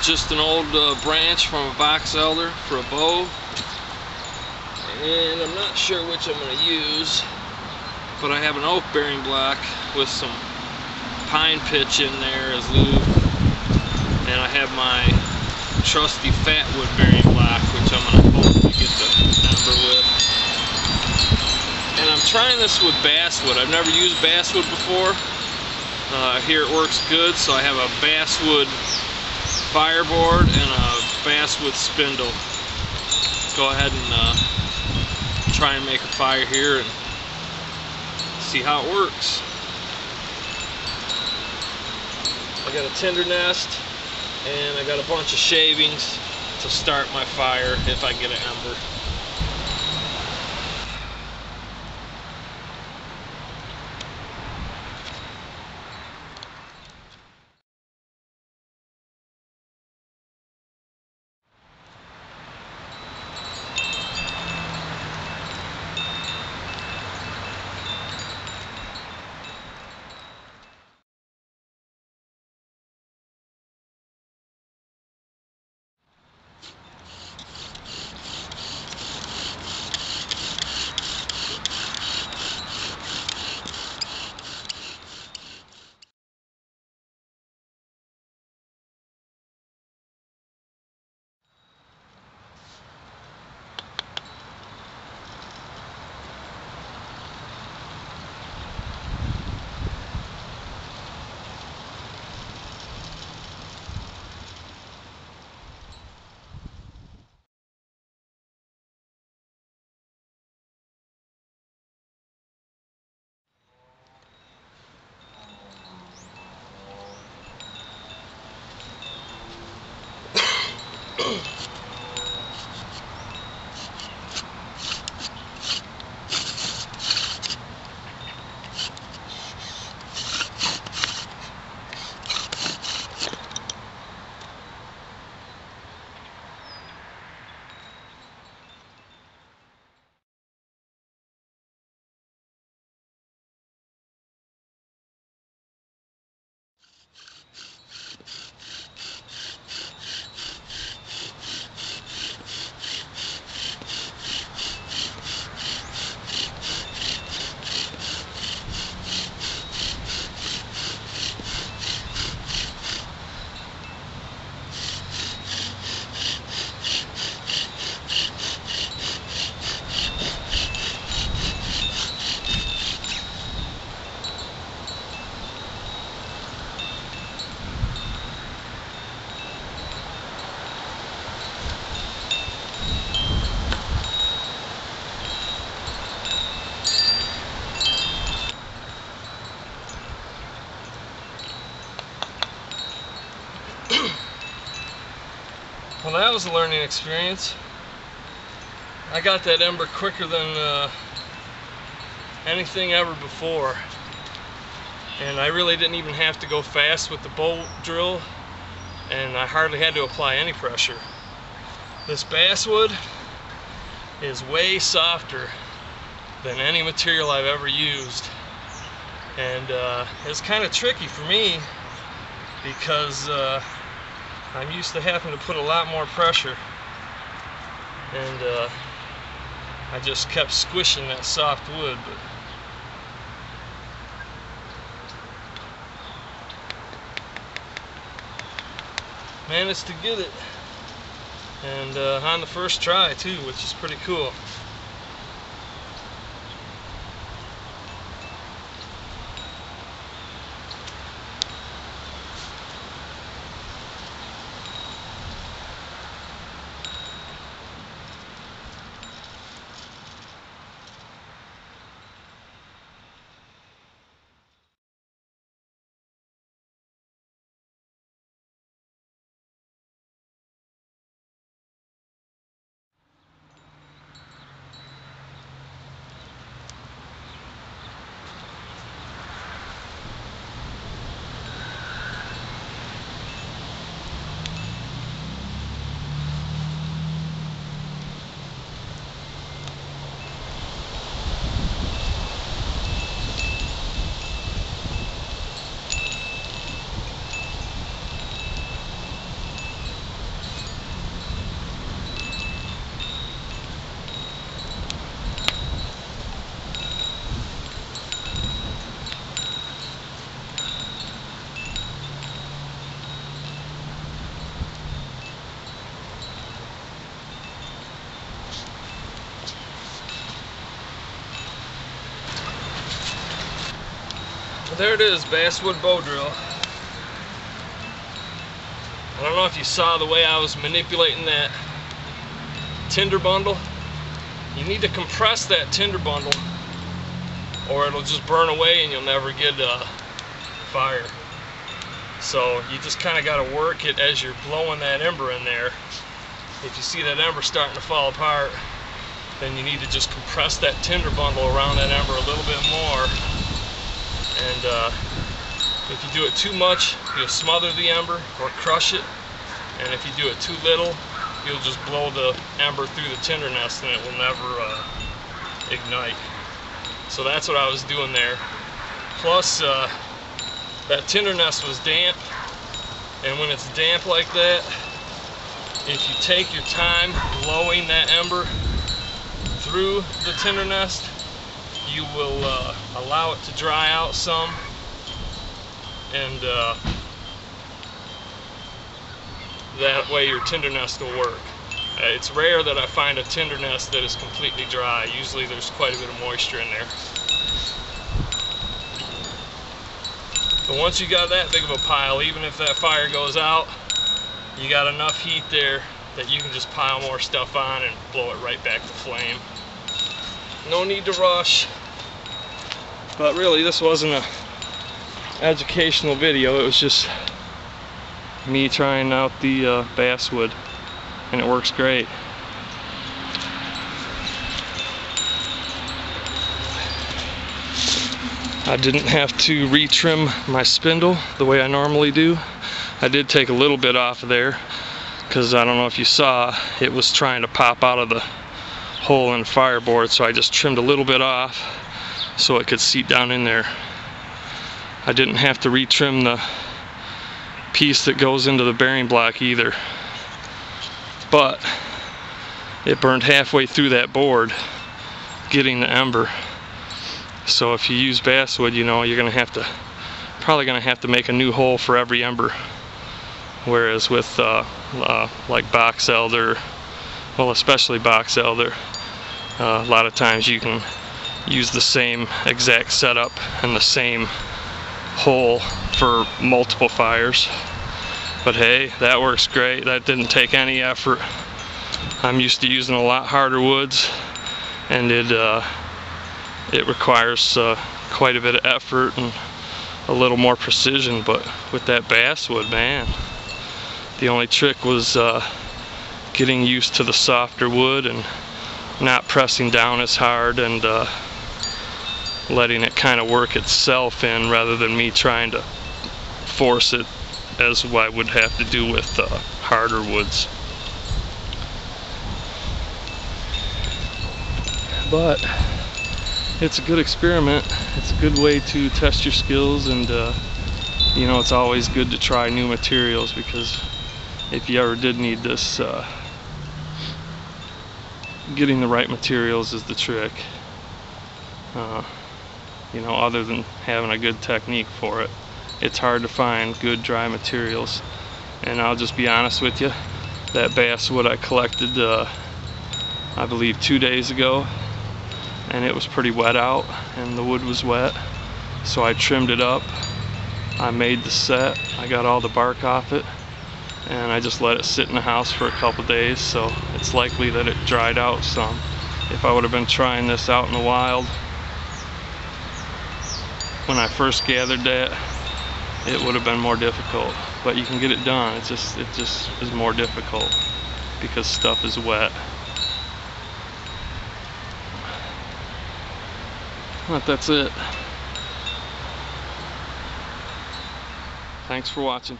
just an old branch from a box elder for a bow, and I'm not sure which I'm going to use, but I have an oak bearing block with some pine pitch in there as lube, and I have my trusty fatwood bearing block, which I'm going to hopefully get the ember with. And I'm trying this with basswood. I've never used basswood before. I hear it works good, so I have a basswood fireboard and a basswood spindle. Go ahead and try and make a fire here and see how it works. I got a tinder nest and I got a bunch of shavings to start my fire if I get an ember. Well, that was a learning experience. I got that ember quicker than anything ever before, and I really didn't even have to go fast with the bow drill, and I hardly had to apply any pressure. This basswood is way softer than any material I've ever used, and it's kind of tricky for me because I'm used to having to put a lot more pressure, and I just kept squishing that soft wood. But managed to get it, and on the first try too, which is pretty cool. there it is, Basswood bow drill. I don't know if you saw the way I was manipulating that tinder bundle. You need to compress that tinder bundle or it'll just burn away and you'll never get fire. So you just kind of got to work it as you're blowing that ember in there. If you see that ember starting to fall apart, then you need to just compress that tinder bundle around that ember a little bit more. And if you do it too much, you'll smother the ember or crush it. And if you do it too little, you'll just blow the ember through the tinder nest and it will never ignite. So that's what I was doing there. Plus, that tinder nest was damp. And when it's damp like that, if you take your time blowing that ember through the tinder nest, you will allow it to dry out some, and that way your tinder nest will work. It's rare that I find a tinder nest that is completely dry. Usually there's quite a bit of moisture in there. But once you got that big of a pile, even if that fire goes out, you got enough heat there that you can just pile more stuff on and blow it right back to flame. No need to rush. But really, this wasn't an educational video. It was just me trying out the basswood, and it works great. I didn't have to retrim my spindle the way I normally do. I did take a little bit off of there because I don't know if you saw, it was trying to pop out of the hole in the fireboard, so I just trimmed a little bit off so it could seat down in there. I didn't have to retrim the piece that goes into the bearing block either, but it burned halfway through that board getting the ember. So if you use basswood, you know, you're probably gonna have to make a new hole for every ember, whereas with like box elder, well, especially box elder, a lot of times you can use the same exact setup and the same hole for multiple fires. But hey, that works great. That didn't take any effort. I'm used to using a lot harder woods, and it requires quite a bit of effort and a little more precision. But with that basswood, man, the only trick was getting used to the softer wood and not pressing down as hard, and letting it kind of work itself in rather than me trying to force it as I would have to do with harder woods. But it's a good experiment. It's a good way to test your skills, and you know, it's always good to try new materials, because if you ever did need this, getting the right materials is the trick. You know, other than having a good technique for it, it's hard to find good dry materials. And I'll just be honest with you, that basswood I collected I believe 2 days ago, and it was pretty wet out and the wood was wet, so I trimmed it up, I made the set, I got all the bark off it, and I just let it sit in the house for a couple days, so it's likely that it dried out some. If I would have been trying this out in the wild when I first gathered that, it would have been more difficult. But you can get it done. It just is more difficult because stuff is wet. But that's it. Thanks for watching.